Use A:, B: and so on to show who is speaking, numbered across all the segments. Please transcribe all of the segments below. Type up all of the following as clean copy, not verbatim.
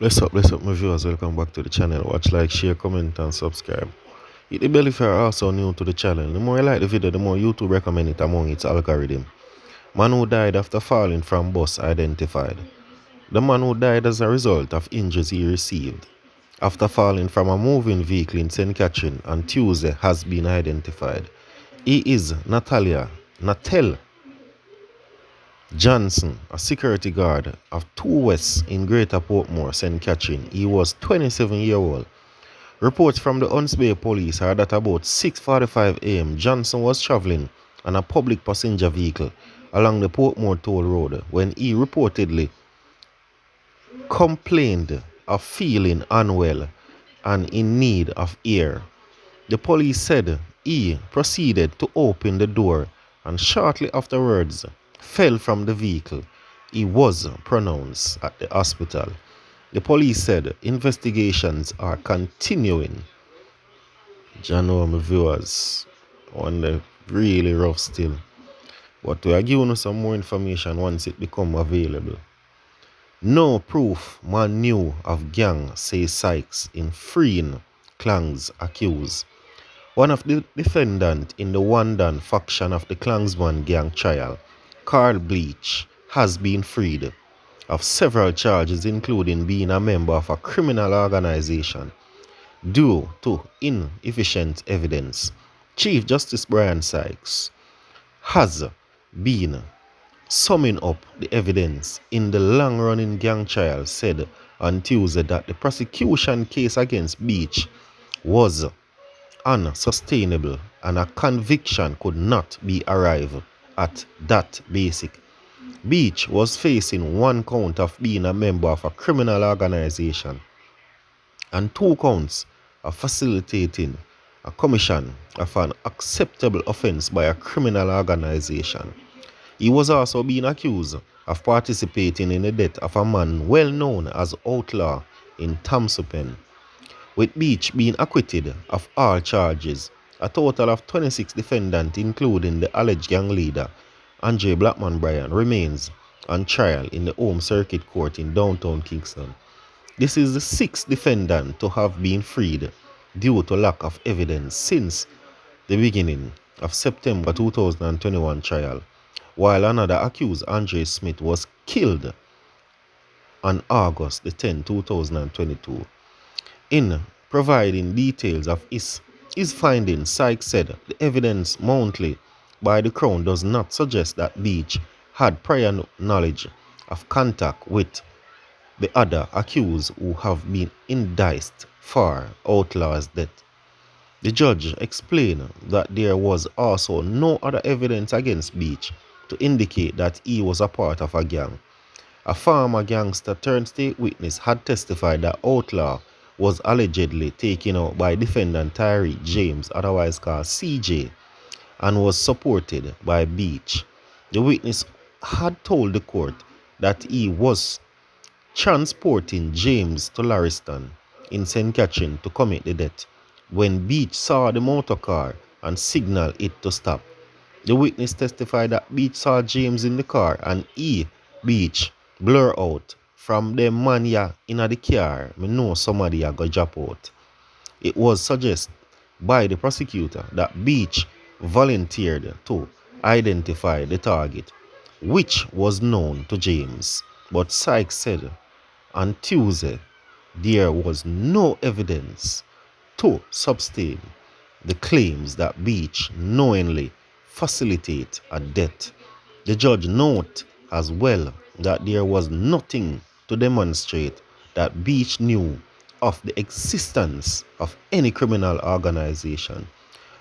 A: Bless up, my viewers. Welcome back to the channel. Watch, like, share, comment, and subscribe. Hit the bell if you're also new to the channel. The more you like the video, the more YouTube recommend it among its algorithm. Man who died after falling from bus identified. The man who died as a result of injuries he received after falling from a moving vehicle in St. Catherine on Tuesday has been identified. He is Natel Johnson, a security guard of 2 West in Greater Portmore, St. Catherine. He was 27-year-old. Reports from the Hunts Bay police are that about 6:45 a.m. Johnson was traveling on a public passenger vehicle along the Portmore Toll Road when he reportedly complained of feeling unwell and in need of air. The police said he proceeded to open the door and shortly afterwards fell from the vehicle. He was pronounced at the hospital. The police said investigations are continuing. My viewers, on the really rough still. But we are giving you some more information once it become available. No proof man knew of gang, says Sykes in freeing Clangz accused. One of the defendants in the Wandan faction of the Clangzman gang trial, Carl Bleach, has been freed of several charges including being a member of a criminal organization due to inefficient evidence. Chief Justice Brian Sykes has been summing up the evidence in the long-running gang trial, said on Tuesday that the prosecution case against Beach was unsustainable and a conviction could not be arrived at that basic. Beach was facing 1 count of being a member of a criminal organization and 2 counts of facilitating a commission of an acceptable offense by a criminal organization. He was also being accused of participating in the death of a man well known as Outlaw in Thompson, with Beach being acquitted of all charges. A total of 26 defendants, including the alleged gang leader, Andre Blackman Bryan, remains on trial in the Home Circuit Court in downtown Kingston. This is the 6th defendant to have been freed due to lack of evidence since the beginning of September 2021 trial, while another accused, Andre Smith, was killed on August 10, 2022. In providing details of his findings, Sykes said the evidence mounted by the Crown does not suggest that Beach had prior knowledge of contact with the other accused who have been indicted for Outlaw's death. The judge explained that there was also no other evidence against Beach to indicate that he was a part of a gang. A former gangster turned state witness had testified that Outlaw was allegedly taken out by defendant Tyree James, otherwise called CJ, and was supported by Beach. The witness had told the court that he was transporting James to Lariston in St. Catherine to commit the death when Beach saw the motor car and signaled it to stop. The witness testified that Beach saw James in the car and Beach, blur out from the man ya in the car, me know somebody a go drop out. It was suggested by the prosecutor that Beach volunteered to identify the target, which was known to James, but Sykes said on Tuesday there was no evidence to sustain the claims that Beach knowingly facilitate a death. The judge noted as well that there was nothing to demonstrate that Beach knew of the existence of any criminal organization.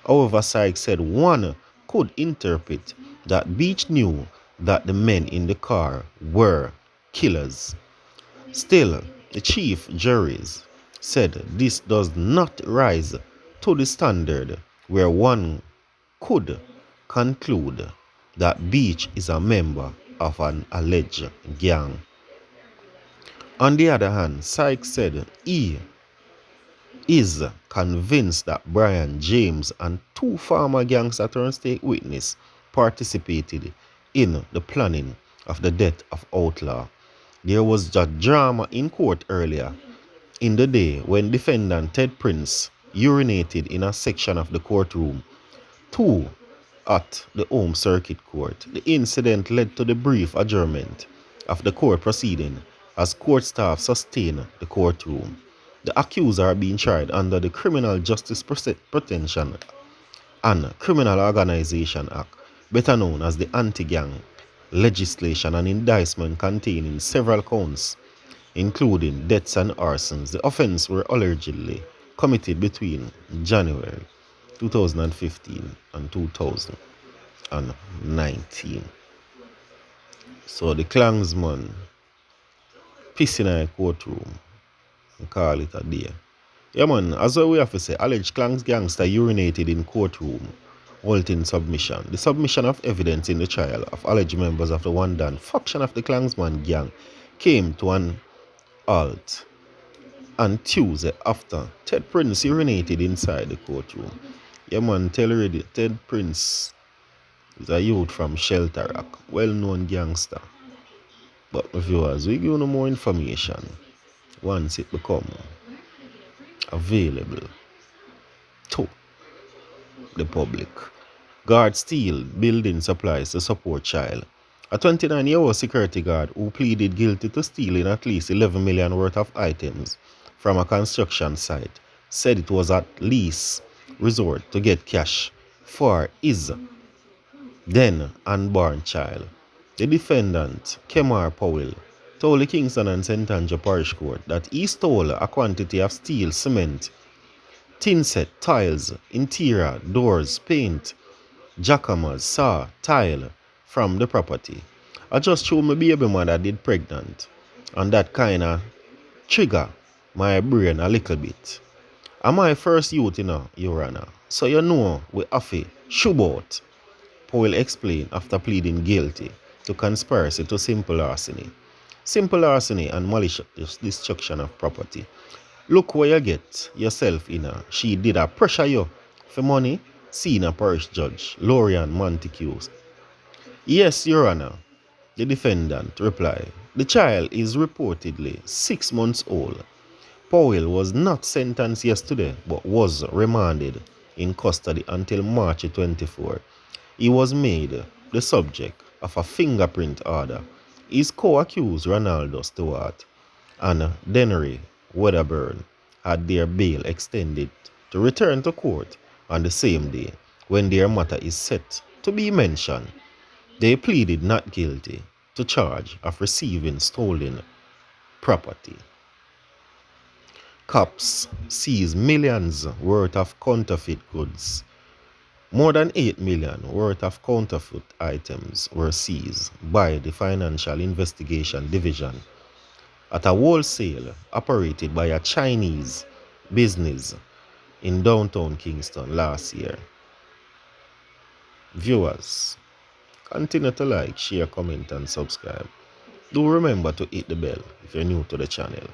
A: However, Sykes said one could interpret that Beach knew that the men in the car were killers. Still, the chief juries said this does not rise to the standard where one could conclude that Beach is a member of an alleged gang. On the other hand, Sykes said he is convinced that Brian James and 2 former gangster turned state witnesses participated in the planning of the death of Outlaw. There was a drama in court earlier in the day when defendant Ted Prince urinated in a section of the courtroom. Two at the Home Circuit Court. The incident led to the brief adjournment of the court proceeding as court staff sustained the courtroom. The accused are being tried under the Criminal Justice Protection and Criminal Organization Act, better known as the Anti-Gang legislation, and indictment containing several counts, including deaths and arsons. The offense were allegedly committed between January 2015 and 2019. So the Clangsman piss in a courtroom and call it a day. Yeah man, as well we have to say, alleged Clangz gangster urinated in courtroom, halting submission. The submission of evidence in the trial of alleged members of the One Dan faction of the Clangsman gang came to an halt on Tuesday after Ted Prince urinated inside the courtroom. Yeah man, tell already, Ted Prince is a youth from Sh0t, well-known gangster. But my viewers, we give you more information once it become available to the public. Guard steal building supplies to support child. A 29-year-old security guard who pleaded guilty to stealing at least 11 million worth of items from a construction site said it was at least resort to get cash for his then unborn child. The defendant, Kemar Powell, told the Kingston and St. Andrew Parish Court that he stole a quantity of steel, cement, tin set, tiles, interior, doors, paint, jackhammers, saw, tile from the property. I just showed my baby mother did pregnant, and that kinda trigger my brain a little bit. I'm my first youth, Your Honor, so you know we have to Sh0t. Powell explained after pleading guilty to conspiracy to simple larceny and malicious destruction of property. Look where you get yourself in. She did a pressure you for money, senior parish judge Lorian Montague. Yes, Your Honor, the defendant replied. The child is reportedly 6 months old. Powell was not sentenced yesterday but was remanded in custody until March 24. He was made the subject of a fingerprint order. His co-accused Ronaldo Stewart and Dennery Wedderburn had their bail extended to return to court on the same day when their matter is set to be mentioned. They pleaded not guilty to charge of receiving stolen property. Cops seized millions worth of counterfeit goods. More than 8 million worth of counterfeit items were seized by the Financial Investigation Division at a wholesale operated by a Chinese business in downtown Kingston last year. Viewers, continue to like, share, comment and subscribe. Do remember to hit the bell if you're new to the channel.